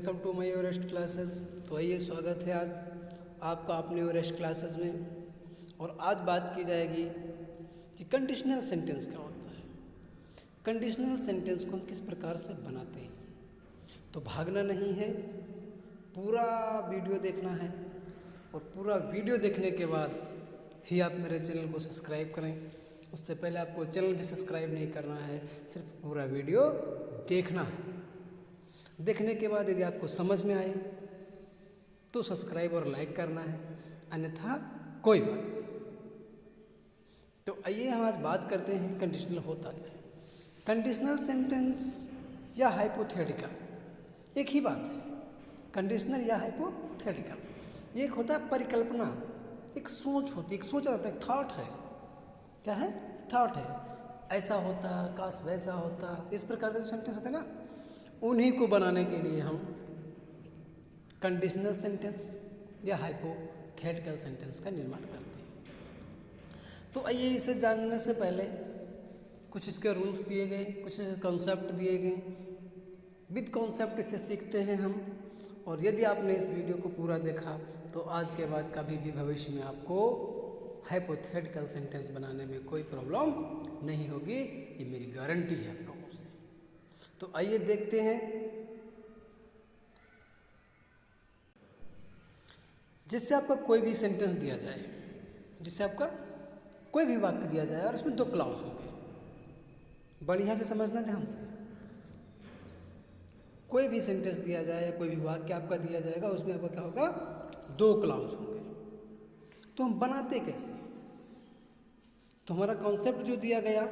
Welcome to my Everest classes. तो आइए, स्वागत है आज आपका अपने एवरेस्ट क्लासेस में। और आज बात की जाएगी कि कंडीशनल सेंटेंस क्या होता है, कंडीशनल सेंटेंस को हम किस प्रकार से बनाते हैं। तो भागना नहीं है, पूरा वीडियो देखना है और पूरा वीडियो देखने के बाद ही आप मेरे चैनल को सब्सक्राइब करें। उससे पहले आपको चैनल भी सब्सक्राइब नहीं करना है, सिर्फ पूरा वीडियो देखना है। देखने के बाद यदि आपको समझ में आए तो सब्सक्राइब और लाइक करना है, अन्यथा कोई बात नहीं। तो आइए हम आज बात करते हैं कंडीशनल होता क्या है। कंडीशनल सेंटेंस या हाइपोथेटिकल एक ही बात है। कंडीशनल या हाइपोथेटिकल एक होता है परिकल्पना, एक सोच होती है, एक सोचा जाता है, एक थॉट है। क्या है? थॉट है। ऐसा होता, काश वैसा होता, इस प्रकार के जो सेंटेंस होते हैं ना, उन्हीं को बनाने के लिए हम कंडीशनल सेंटेंस या हाइपोथेटिकल सेंटेंस का निर्माण करते हैं। तो आइए, इसे जानने से पहले कुछ इसके रूल्स दिए गए, कुछ कॉन्सेप्ट दिए गए। विद कॉन्सेप्ट इसे सीखते हैं हम। और यदि आपने इस वीडियो को पूरा देखा तो आज के बाद कभी भी भविष्य में आपको हाइपोथेटिकल सेंटेंस बनाने में कोई प्रॉब्लम नहीं होगी, ये मेरी गारंटी है आप लोगों से। तो आइए देखते हैं। जिससे आपका कोई भी सेंटेंस दिया जाए, जिससे आपका कोई भी वाक्य दिया जाए और इसमें दो क्लाउज होंगे, बढ़िया से समझना ध्यान से। कोई भी सेंटेंस दिया जाए या कोई भी वाक्य आपका दिया जाएगा, उसमें आपका क्या होगा? दो क्लाउज होंगे। तो हम बनाते कैसे? तो हमारा कॉन्सेप्ट जो दिया गया,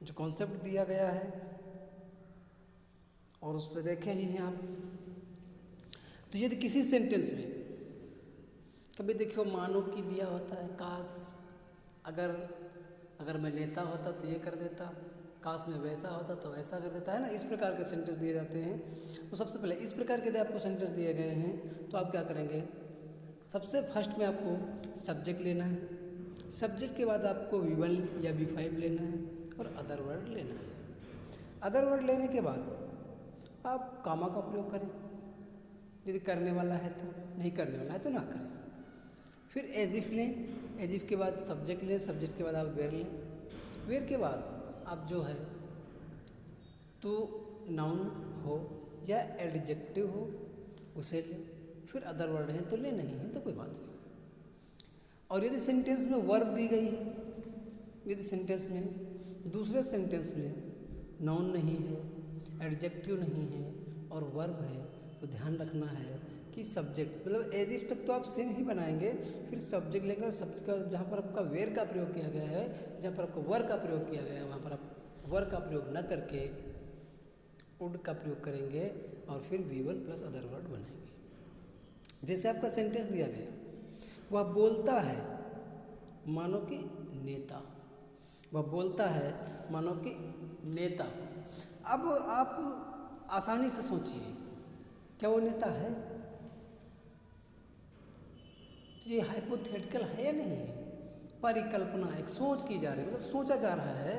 जो कॉन्सेप्ट दिया गया है और उस पर देखे ही हैं आप। तो यदि किसी सेंटेंस में कभी देखियो मानो कि दिया होता है, काश अगर मैं नेता होता तो ये कर देता, काश में वैसा होता तो ऐसा कर देता, है ना। इस प्रकार के सेंटेंस दिए जाते हैं। तो सबसे पहले इस प्रकार के यदि आपको सेंटेंस दिए गए हैं तो आप क्या करेंगे? सबसे फर्स्ट में आपको सब्जेक्ट लेना है। सब्जेक्ट के बाद आपको V1 या V5 लेना है और अदर वर्ड लेना है। अदर वर्ड लेने के बाद आप कामा का प्रयोग करें, यदि करने वाला है तो, नहीं करने वाला है तो ना करें। फिर एज इफ लें, एज इफ के बाद सब्जेक्ट लें, सब्जेक्ट के बाद आप वेयर लें, वेयर के बाद आप जो है तो नाउन हो या एडजेक्टिव हो उसे लें। फिर अदर वर्ड है तो ले, नहीं है तो कोई बात नहीं। और यदि सेंटेंस में वर्ब दी गई है, यदि सेंटेंस में दूसरे सेंटेंस में नाउन नहीं है, एडजेक्टिव नहीं है और वर्ब है, तो ध्यान रखना है कि सब्जेक्ट मतलब एज इफ तक तो आप सेम ही बनाएंगे, फिर सब्जेक्ट लेकर सब्जेक्ट जहाँ पर आपका वेयर का प्रयोग किया गया है, जहाँ पर आपका वर्ब का प्रयोग किया गया है, वहाँ पर आप वर्ब का प्रयोग न करके वुड का प्रयोग करेंगे और फिर V1 प्लस अदर वर्ड बनाएंगे। जैसे आपका सेंटेंस दिया गया, वह बोलता है मानो कि नेता, वह बोलता है मानो कि नेता। अब आप आसानी से सोचिए, क्या वो नेता है? तो ये हाइपोथेटिकल है या नहीं है? परिकल्पना, एक सोच की जा रही है, मतलब सोचा जा रहा है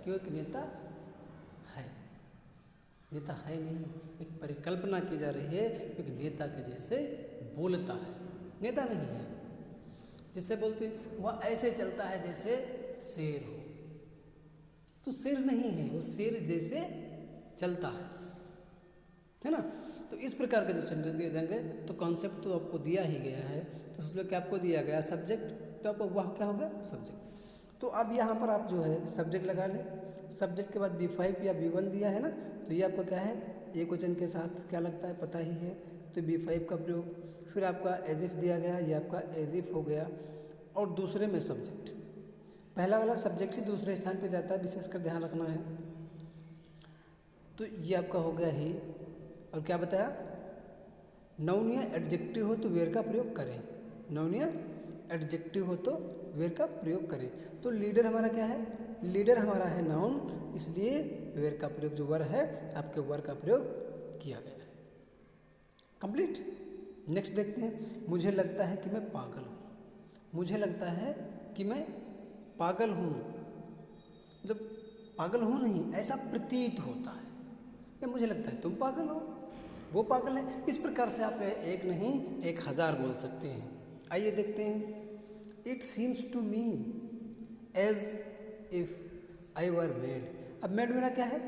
कि वो एक नेता है। नेता है नहीं, एक परिकल्पना की जा रही है क्योंकि नेता के जैसे बोलता है, नेता नहीं है। जिससे बोलते वह ऐसे चलता है जैसे शेर हो, तो शेर नहीं है, वो शेर जैसे चलता है ना। तो इस प्रकार के जो सेंटेंस दिए जाएंगे, तो कॉन्सेप्ट तो आपको दिया ही गया है, तो उसमें क्या आपको दिया गया? सब्जेक्ट, तो आपको वह क्या होगा? सब्जेक्ट। तो अब यहाँ पर आप जो है सब्जेक्ट लगा लें। सब्जेक्ट के बाद V5 या V1 दिया है ना, तो ये आपको क्या है? एक वचन के साथ क्या लगता है, पता ही है, तो V5 का प्रयोग। फिर आपका एज इफ दिया गया, ये आपका एज इफ हो गया। और दूसरे में सब्जेक्ट, पहला वाला सब्जेक्ट ही दूसरे स्थान पे जाता है, विशेषकर ध्यान रखना है। तो ये आपका हो गया ही। और क्या बताया? नाउन या एडजेक्टिव हो तो वेयर का प्रयोग करें, नाउन या एडजेक्टिव हो तो वेयर का प्रयोग करें। तो लीडर हमारा क्या है? लीडर हमारा है नाउन, इसलिए वेयर का प्रयोग जो वर है, आपके वर का प्रयोग किया गया है। कंप्लीट। नेक्स्ट देखते हैं। मुझे लगता है कि मैं पागल हूँ, मुझे लगता है कि मैं पागल हूँ, मतलब पागल हो नहीं, ऐसा प्रतीत होता है, या मुझे लगता है तुम पागल हो, वो पागल है। इस प्रकार से आप एक नहीं 1000 बोल सकते हैं। आइए देखते हैं। It seems to me as if I were made. अब मेड मेरा क्या है,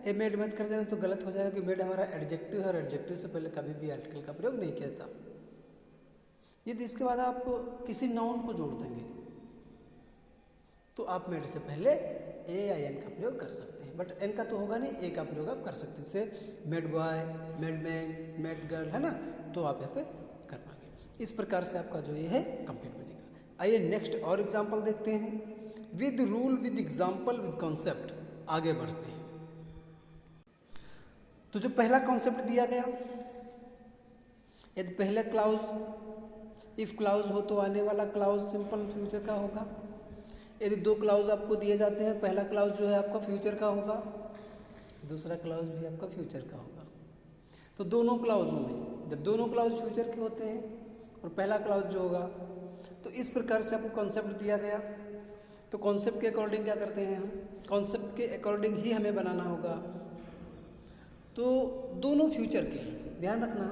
ए मेड मत कर देना तो गलत हो जाएगा, कि मेड हमारा एडजेक्टिव है और एडजेक्टिव से पहले कभी भी आर्टिकल का प्रयोग नहीं किया था। यदि इसके बाद आप किसी नाउन को जोड़ देंगे तो आप मेड से पहले ए या एन का प्रयोग कर सकते हैं, बट एन का तो होगा नहीं, ए का प्रयोग आप कर सकते हैं। जैसे made boy, made man, made girl, है ना, तो आप यहाँ पे कर पाएंगे। इस प्रकार से आपका जो ये है कंप्लीट बनेगा। आइए नेक्स्ट और एग्जाम्पल देखते हैं। With rule, with example, with concept, आगे बढ़ते हैं। तो जो पहला कॉन्सेप्ट दिया गया, यदि पहले क्लाउज इफ क्लाउज हो तो आने वाला क्लाउज सिंपल फ्यूचर का होगा। यदि दो क्लाउज आपको दिए जाते हैं, पहला क्लाउज जो है आपका फ्यूचर का होगा, दूसरा क्लाउज भी आपका फ्यूचर का होगा। तो दोनों क्लाउजों में जब दोनों क्लाउज फ्यूचर के होते हैं और पहला क्लाउज जो होगा, तो इस प्रकार से आपको कॉन्सेप्ट दिया गया। तो कॉन्सेप्ट के अकॉर्डिंग क्या करते हैं हम, कॉन्सेप्ट के अकॉर्डिंग ही हमें बनाना होगा। तो दोनों फ्यूचर के हैं, ध्यान रखना,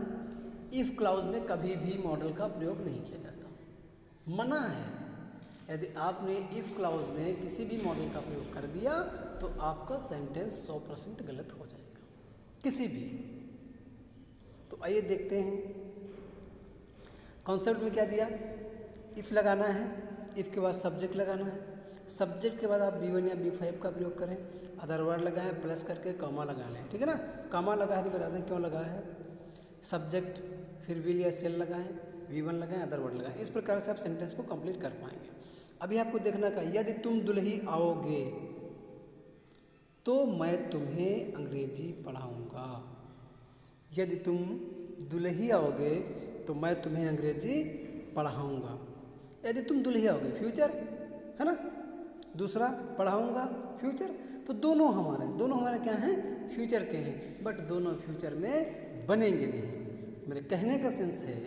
इफ क्लाउज में कभी भी मॉडल का प्रयोग नहीं किया जाता, मना है। यदि आपने इफ क्लाउज में किसी भी मॉडल का प्रयोग कर दिया तो आपका सेंटेंस 100% गलत हो जाएगा, किसी भी। तो आइए देखते हैं कॉन्सेप्ट में क्या दिया। इफ लगाना है, इफ के बाद सब्जेक्ट लगाना है, सब्जेक्ट के बाद आप B1 या B5 का प्रयोग करें, अदर वर्ड लगाएं, प्लस करके कॉमा लगा लें, ठीक है ना। कॉमा लगा है भी बता दें क्यों लगा है। सब्जेक्ट फिर विल या सेल लगाएं, V1 लगाएं, अदर वर्ड लगाएं। इस प्रकार से आप सेंटेंस को कंप्लीट कर पाएंगे। अभी आपको देखना का, यदि तुम दुल्ही आओगे तो मैं तुम्हें अंग्रेजी पढ़ाऊंगा। यदि तुम दुल्ही आओगे तो मैं तुम्हें अंग्रेजी पढ़ाऊंगा। यदि तुम दुल्ही आओगे फ्यूचर है ना, दूसरा पढ़ाऊंगा फ्यूचर। तो दोनों हमारे क्या हैं, फ्यूचर के हैं, बट दोनों फ्यूचर में बनेंगे नहीं। मेरे कहने का सेंस है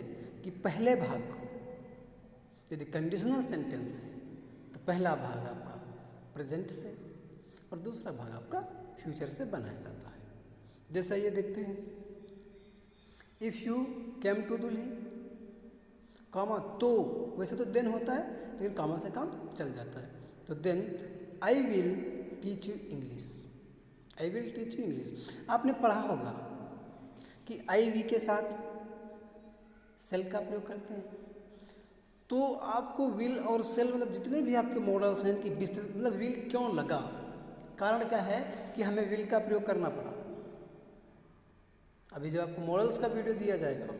कि पहले भाग को यदि कंडीशनल सेंटेंस है तो पहला भाग आपका प्रेजेंट से और दूसरा भाग आपका फ्यूचर से बनाया जाता है। जैसा ये देखते हैं, if you came to Delhi, comma, तो वैसे तो देन होता है लेकिन कॉमा से काम चल जाता है। तो then I will teach you English, I will teach you English. आपने पढ़ा होगा कि आई वी के साथ सेल का प्रयोग करते हैं। तो आपको विल और सेल मतलब जितने भी आपके मॉडल्स हैं कि विस्तृत, मतलब विल क्यों लगा, कारण क्या है कि हमें विल का प्रयोग करना पड़ा। अभी जब आपको मॉडल्स का वीडियो दिया जाएगा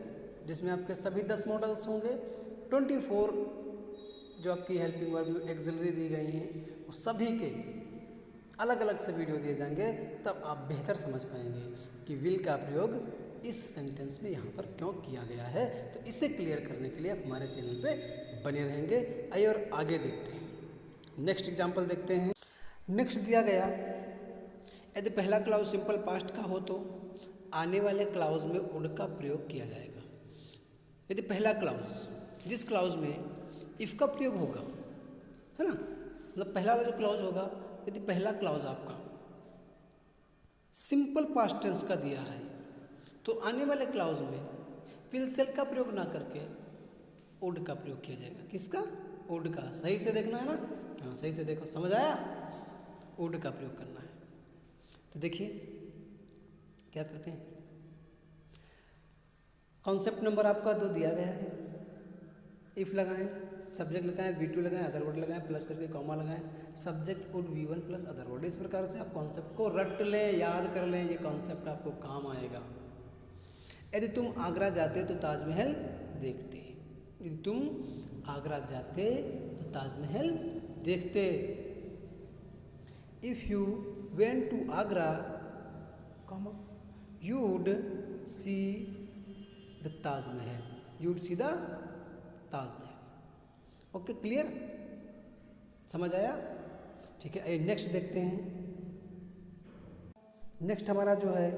जिसमें आपके सभी 10 मॉडल्स होंगे, 24 जो आपकी हेल्पिंग वर्ब एक्सिलरी दी गई हैं वो सभी के अलग अलग से वीडियो दिए जाएंगे, तब आप बेहतर समझ पाएंगे कि विल का प्रयोग इस सेंटेंस में यहाँ पर क्यों किया गया है। तो इसे क्लियर करने के लिए आप हमारे चैनल पे बने रहेंगे। आइए और आगे देखते हैं, नेक्स्ट एग्जांपल देखते हैं। नेक्स्ट दिया गया, यदि पहला क्लाउज सिंपल पास्ट का हो तो आने वाले क्लाउज में वुड का प्रयोग किया जाएगा। यदि पहला क्लाउज, जिस क्लाउज में इफ का प्रयोग होगा, है ना, मतलब पहला वाला जो क्लाउज होगा, यदि पहला क्लाउज आपका सिंपल पास्ट टेंस का दिया है तो आने वाले क्लाउज में विल सेल का प्रयोग ना करके वुड का प्रयोग किया जाएगा। किसका? वुड का। सही से देखना है ना, हाँ सही से देखो, समझ आया, वुड का प्रयोग करना है। तो देखिए क्या करते हैं, कॉन्सेप्ट नंबर आपका 2 दिया गया है। इफ लगाएं, सब्जेक्ट लगाएं, V2 लगाएं, अदर वर्ड लगाएं, प्लस करके कॉमा लगाएं, subject would V1 plus other word. इस प्रकार से आप कॉन्सेप्ट को रट लें, याद कर लें, ये कॉन्सेप्ट आपको काम आएगा। यदि तुम आगरा जाते तो ताजमहल देखते, यदि तुम आगरा जाते तो ताजमहल देखते। If you went to Agra, comma, you would see the Taj Mahal, you would see the Taj Mahal. Okay, clear, समझ आया, ठीक है। नेक्स्ट देखते हैं। नेक्स्ट हमारा जो है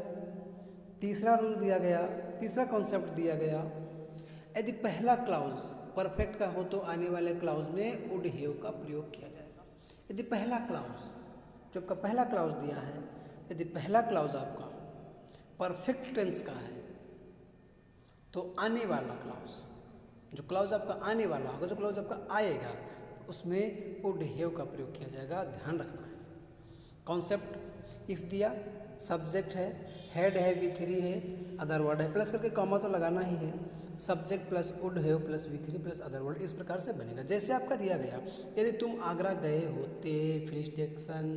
तीसरा रूल दिया गया, तीसरा कॉन्सेप्ट दिया गया, यदि पहला क्लाउज परफेक्ट का हो तो आने वाले क्लाउज में वुड हैव का प्रयोग किया जाएगा। यदि पहला क्लाउज जो आपका पहला क्लाउज दिया है, यदि पहला क्लाउज आपका परफेक्ट टेंस का है तो आने वाला क्लाउज, जो क्लाउज आपका आने वाला होगा, जो क्लाउज आपका आएगा, उसमें वुड हैव का प्रयोग किया जाएगा, ध्यान रखना है। कॉन्सेप्ट इफ दिया, सब्जेक्ट है, हेड है, V3 है, अदर वर्ड है, प्लस करके कॉमा तो लगाना ही है, subject plus would have plus V3 plus other word, इस प्रकार से बनेगा जैसे आपका दिया गया। यदि तुम आगरा गए होते, फिर स्टेशन,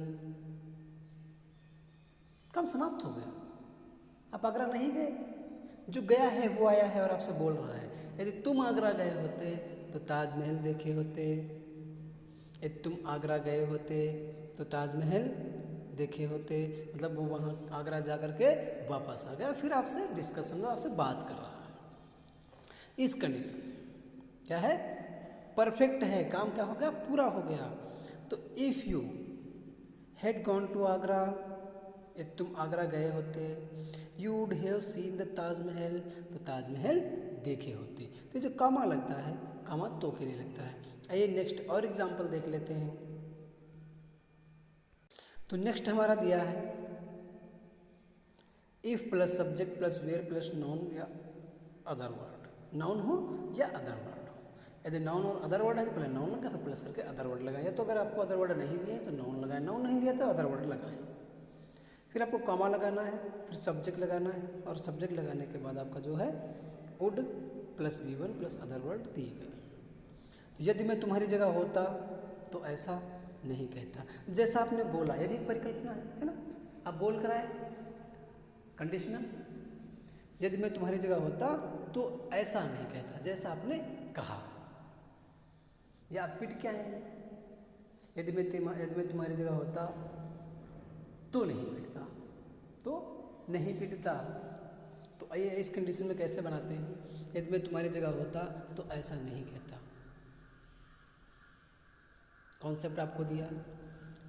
काम समाप्त हो गया। आप आगरा नहीं गए, जो गया है वो आया है और आपसे बोल रहा है। यदि तुम आगरा गए होते तो ताजमहल देखे होते, यदि तुम आगरा गए होते तो ताजमहल देखे होते, मतलब वो वहाँ आगरा जा कर के वापस आ गया, फिर आपसे डिस्कशन में आपसे बात कर रहा है। इस कंडीशन क्या है, परफेक्ट है, काम क्या हो गया, पूरा हो गया। तो if you had gone to Agra, यदि तुम आगरा गए होते, you would have seen the Taj Mahal, तो ताजमहल देखे होते। तो जो कामा लगता है, कामा तो के लिए लगता है। आइए नेक्स्ट और एग्जाम्पल देख लेते हैं। तो नेक्स्ट हमारा दिया है if plus subject plus were plus noun या अदर वर्ड, नाउन हो या अदर वर्ड हो। यदि नाउन और अदर वर्ड है तो पहले नाउन लगा, फिर प्लस करके अदर वर्ड लगाए, या तो अगर आपको अदर वर्ड नहीं दिए तो नाउन लगाए, नाउन नहीं दिया तो अदर वर्ड लगाए। फिर आपको कॉमा लगाना है, फिर सब्जेक्ट लगाना है, और सब्जेक्ट लगाने के बाद आपका जो है would plus V1 plus other word दिए गए। तो यदि मैं तुम्हारी जगह होता तो ऐसा नहीं कहता, जैसा आपने बोला, यदि परिकल्पना है ना, आप बोल कर आए, कंडीशनल। यदि मैं तुम्हारी जगह होता तो ऐसा नहीं कहता, जैसा आपने कहा। या आप पिट क्या है, यदि मैं तुम्हारी जगह होता तो नहीं पिटता, तो नहीं पिटता। तो आइए इस कंडीशन में कैसे बनाते हैं, यदि मैं तुम्हारी जगह होता तो ऐसा नहीं कहता। कॉन्सेप्ट आपको दिया,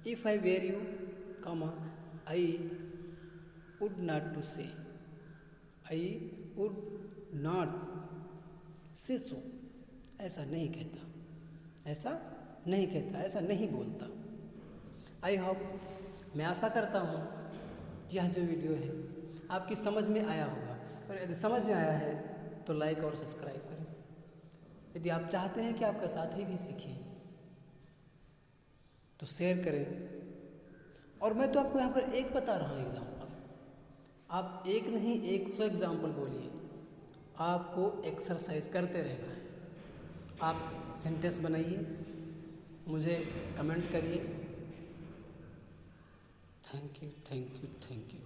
if I were you, comma I would not to say, I would not से सो, ऐसा नहीं कहता, ऐसा नहीं कहता, ऐसा नहीं बोलता। आई होप, मैं आशा करता हूँ यह जो वीडियो है आपकी समझ में आया होगा, और यदि समझ में आया है तो लाइक और सब्सक्राइब करें। यदि आप चाहते हैं कि आपका साथी भी सीखे तो शेयर करें। और मैं तो आपको यहाँ पर एक बता रहा हूँ एग्जाम्पल, आप एक नहीं 100 एग्जाम्पल बोलिए, आपको एक्सरसाइज करते रहना है। आप सेंटेंस बनाइए, मुझे कमेंट करिए। Thank you, thank you, thank you.